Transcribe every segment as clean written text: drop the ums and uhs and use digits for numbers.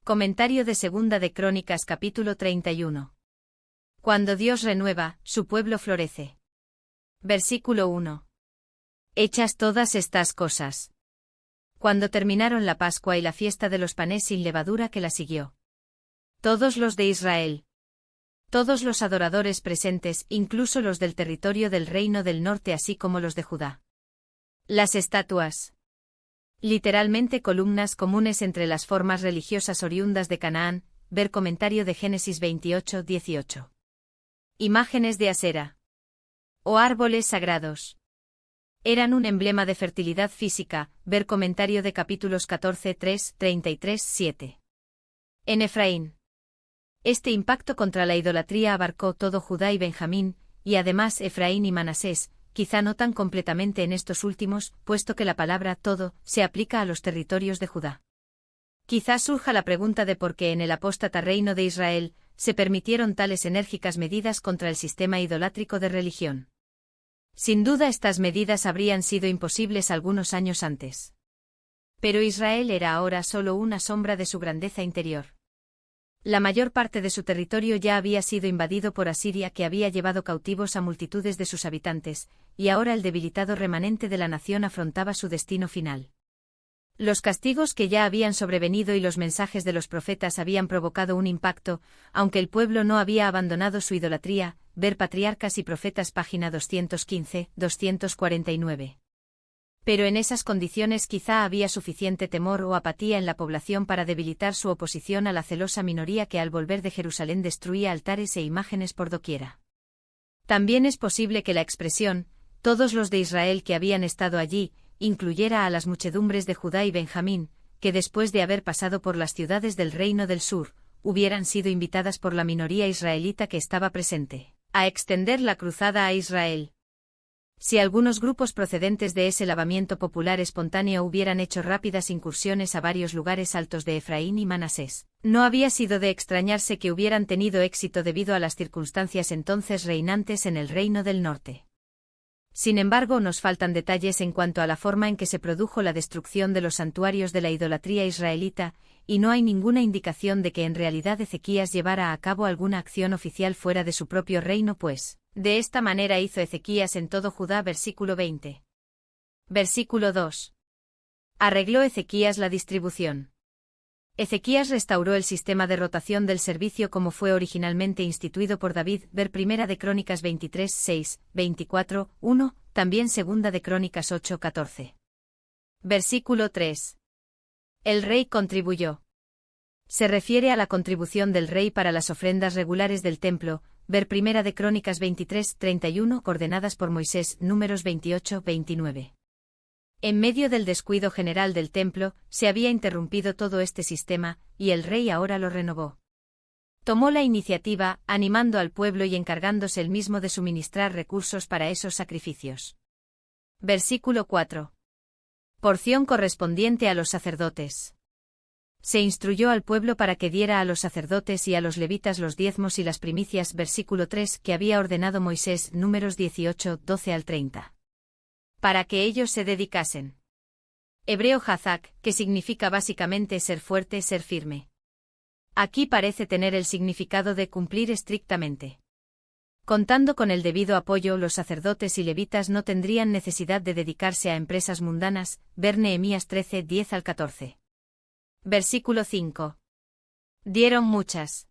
Comentario de Segunda de Crónicas capítulo 31. Cuando Dios renueva, su pueblo florece. Versículo 1. Hechas todas estas cosas. Cuando terminaron la Pascua y la fiesta de los panes sin levadura que la siguió. Todos los de Israel. Todos los adoradores presentes, incluso los del territorio del reino del norte así como los de Judá. Las estatuas. Literalmente columnas comunes entre las formas religiosas oriundas de Canaán, ver comentario de Génesis 28:18. Imágenes de Asera. O árboles sagrados. Eran un emblema de fertilidad física, ver comentario de capítulos 14:3, 33:7. En Efraín. Este impacto contra la idolatría abarcó todo Judá y Benjamín, y además Efraín y Manasés, quizá no tan completamente en estos últimos, puesto que la palabra todo se aplica a los territorios de Judá. Quizá surja la pregunta de por qué en el apóstata reino de Israel se permitieron tales enérgicas medidas contra el sistema idolátrico de religión. Sin duda estas medidas habrían sido imposibles algunos años antes. Pero Israel era ahora solo una sombra de su grandeza interior. La mayor parte de su territorio ya había sido invadido por Asiria, que había llevado cautivos a multitudes de sus habitantes, y ahora el debilitado remanente de la nación afrontaba su destino final. Los castigos que ya habían sobrevenido y los mensajes de los profetas habían provocado un impacto, aunque el pueblo no había abandonado su idolatría, ver Patriarcas y Profetas página 215-249. Pero en esas condiciones quizá había suficiente temor o apatía en la población para debilitar su oposición a la celosa minoría que al volver de Jerusalén destruía altares e imágenes por doquiera. También es posible que la expresión, todos los de Israel que habían estado allí, incluyera a las muchedumbres de Judá y Benjamín, que después de haber pasado por las ciudades del reino del sur, hubieran sido invitadas por la minoría israelita que estaba presente, a extender la cruzada a Israel. Si algunos grupos procedentes de ese lavamiento popular espontáneo hubieran hecho rápidas incursiones a varios lugares altos de Efraín y Manasés, no había sido de extrañarse que hubieran tenido éxito debido a las circunstancias entonces reinantes en el reino del norte. Sin embargo, nos faltan detalles en cuanto a la forma en que se produjo la destrucción de los santuarios de la idolatría israelita, y no hay ninguna indicación de que en realidad Ezequías llevara a cabo alguna acción oficial fuera de su propio reino, pues, de esta manera hizo Ezequías en todo Judá. Versículo 20. Versículo 2. Arregló Ezequías la distribución. Ezequías restauró el sistema de rotación del servicio como fue originalmente instituido por David, ver Primera de Crónicas 23:6, 24:1, también Segunda de Crónicas 8:14. Versículo 3. El rey contribuyó. Se refiere a la contribución del rey para las ofrendas regulares del templo, ver Primera de Crónicas 23:31, ordenadas por Moisés, Números 28:29. En medio del descuido general del templo, se había interrumpido todo este sistema, y el rey ahora lo renovó. Tomó la iniciativa, animando al pueblo y encargándose él mismo de suministrar recursos para esos sacrificios. Versículo 4. Porción correspondiente a los sacerdotes. Se instruyó al pueblo para que diera a los sacerdotes y a los levitas los diezmos y las primicias. Versículo 3, que había ordenado Moisés, Números 18:12-30. Para que ellos se dedicasen. Hebreo hazak, que significa básicamente ser fuerte, ser firme. Aquí parece tener el significado de cumplir estrictamente. Contando con el debido apoyo, los sacerdotes y levitas no tendrían necesidad de dedicarse a empresas mundanas, ver Nehemías 13:10-14. Versículo 5. Dieron muchas.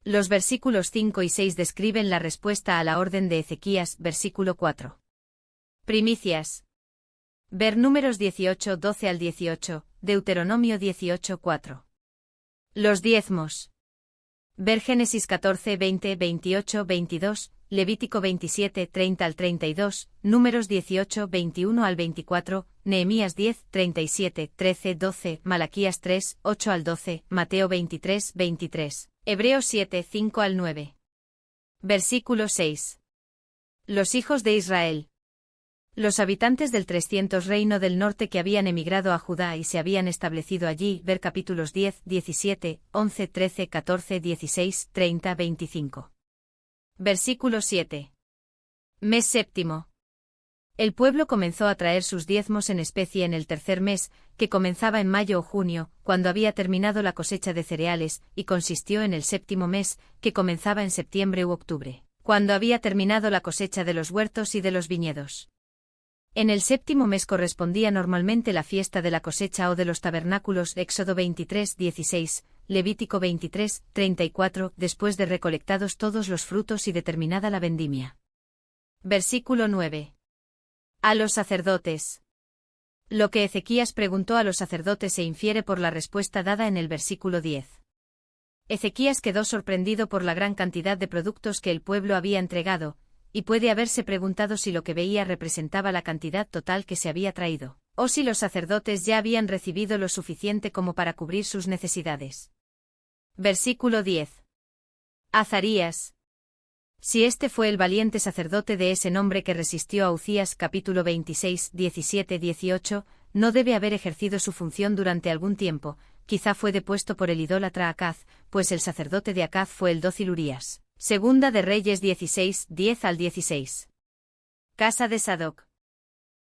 Los versículos 5 y 6 describen la respuesta a la orden de Ezequías. Versículo 4. Primicias. Ver Números 18:12-18, Deuteronomio 18:4. Los diezmos. Ver Génesis 14:20-28-22, Levítico 27:30-32, Números 18:21-24, Nehemías 10:37-13-12, Malaquías 3:8-12, Mateo 23:23, Hebreos 7:5-9. Versículo 6. Los hijos de Israel. Los habitantes del 300 reino del norte que habían emigrado a Judá y se habían establecido allí, ver capítulos 10, 17, 11, 13, 14, 16, 30, 25. Versículo 7. Mes séptimo. El pueblo comenzó a traer sus diezmos en especie en el tercer mes, que comenzaba en mayo o junio, cuando había terminado la cosecha de cereales, y consistió en el séptimo mes, que comenzaba en septiembre u octubre, cuando había terminado la cosecha de los huertos y de los viñedos. En el séptimo mes correspondía normalmente la fiesta de la cosecha o de los tabernáculos, Éxodo 23:16, Levítico 23:34, después de recolectados todos los frutos y determinada la vendimia. Versículo 9. A los sacerdotes. Lo que Ezequías preguntó a los sacerdotes se infiere por la respuesta dada en el versículo 10. Ezequías quedó sorprendido por la gran cantidad de productos que el pueblo había entregado, y puede haberse preguntado si lo que veía representaba la cantidad total que se había traído, o si los sacerdotes ya habían recibido lo suficiente como para cubrir sus necesidades. Versículo 10. Azarías. Si este fue el valiente sacerdote de ese nombre que resistió a Uzías, capítulo 26, 17-18, no debe haber ejercido su función durante algún tiempo, quizá fue depuesto por el idólatra Acaz, pues el sacerdote de Acaz fue el dócil Urías. Segunda de Reyes 16, 10-16. Casa de Sadoc.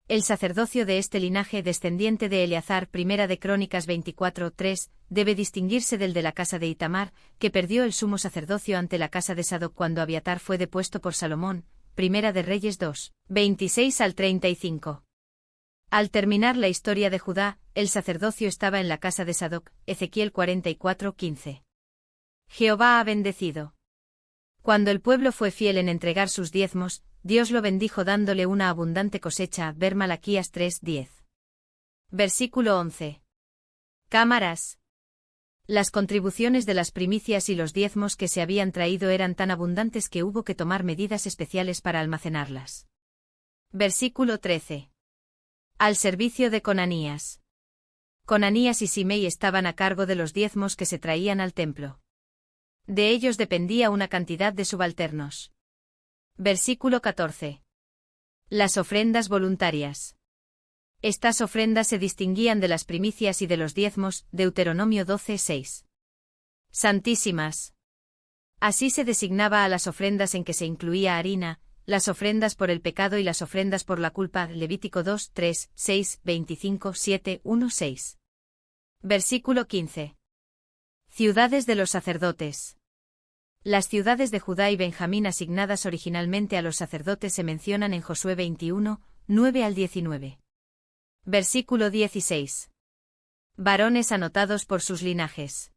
El sacerdocio de este linaje descendiente de Eleazar, Primera de Crónicas 24, 3, debe distinguirse del de la casa de Itamar, que perdió el sumo sacerdocio ante la casa de Sadoc cuando Abiatar fue depuesto por Salomón, Primera de Reyes 2, 26-35. Al terminar la historia de Judá, el sacerdocio estaba en la casa de Sadoc, Ezequiel 44, 15. Jehová ha bendecido. Cuando el pueblo fue fiel en entregar sus diezmos, Dios lo bendijo dándole una abundante cosecha. Ver Malaquías 3:10. Versículo 11. Cámaras. Las contribuciones de las primicias y los diezmos que se habían traído eran tan abundantes que hubo que tomar medidas especiales para almacenarlas. Versículo 13. Al servicio de Conanías. Conanías y Simei estaban a cargo de los diezmos que se traían al templo. De ellos dependía una cantidad de subalternos. Versículo 14. Las ofrendas voluntarias. Estas ofrendas se distinguían de las primicias y de los diezmos, Deuteronomio 12:6. Santísimas. Así se designaba a las ofrendas en que se incluía harina, las ofrendas por el pecado y las ofrendas por la culpa, Levítico 2, 3, 6, 25, 7, 1, 6. Versículo 15. Ciudades de los sacerdotes. Las ciudades de Judá y Benjamín asignadas originalmente a los sacerdotes se mencionan en Josué 21, 9-19. Versículo 16. Varones anotados por sus linajes.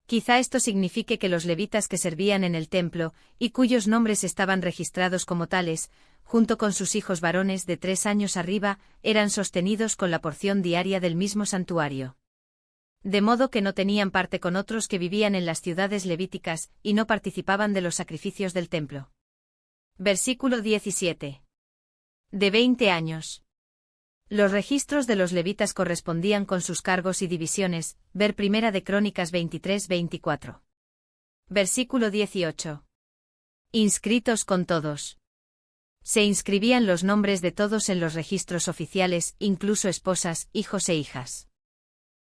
Quizá esto signifique que los levitas que servían en el templo, y cuyos nombres estaban registrados como tales, junto con sus hijos varones de 3 años arriba, eran sostenidos con la porción diaria del mismo santuario. De modo que no tenían parte con otros que vivían en las ciudades levíticas, y no participaban de los sacrificios del templo. Versículo 17. De 20 años. Los registros de los levitas correspondían con sus cargos y divisiones, ver Primera de Crónicas 23-24. Versículo 18. Inscritos con todos. Se inscribían los nombres de todos en los registros oficiales, incluso esposas, hijos e hijas.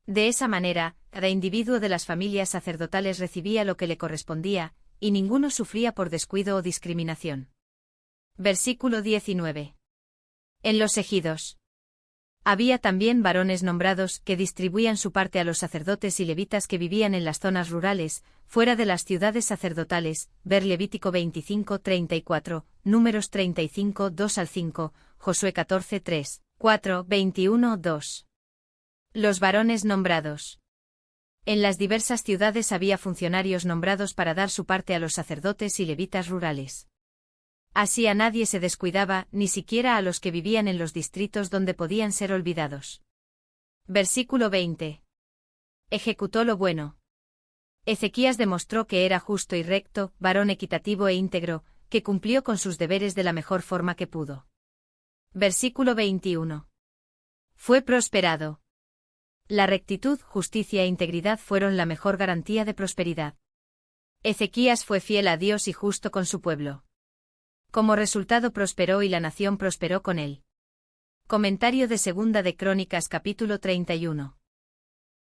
De esa manera, cada individuo de las familias sacerdotales recibía lo que le correspondía, y ninguno sufría por descuido o discriminación. Versículo 19. En los ejidos. Había también varones nombrados que distribuían su parte a los sacerdotes y levitas que vivían en las zonas rurales, fuera de las ciudades sacerdotales, ver Levítico 25-34, Números 35, 2-5, Josué 14, 3, 4, 21, 2. Los varones nombrados. En las diversas ciudades había funcionarios nombrados para dar su parte a los sacerdotes y levitas rurales. Así a nadie se descuidaba, ni siquiera a los que vivían en los distritos donde podían ser olvidados. Versículo 20. Ejecutó lo bueno. Ezequías demostró que era justo y recto, varón equitativo e íntegro, que cumplió con sus deberes de la mejor forma que pudo. Versículo 21. Fue prosperado. La rectitud, justicia e integridad fueron la mejor garantía de prosperidad. Ezequías fue fiel a Dios y justo con su pueblo. Como resultado prosperó y la nación prosperó con él. Comentario de Segunda de Crónicas capítulo 31.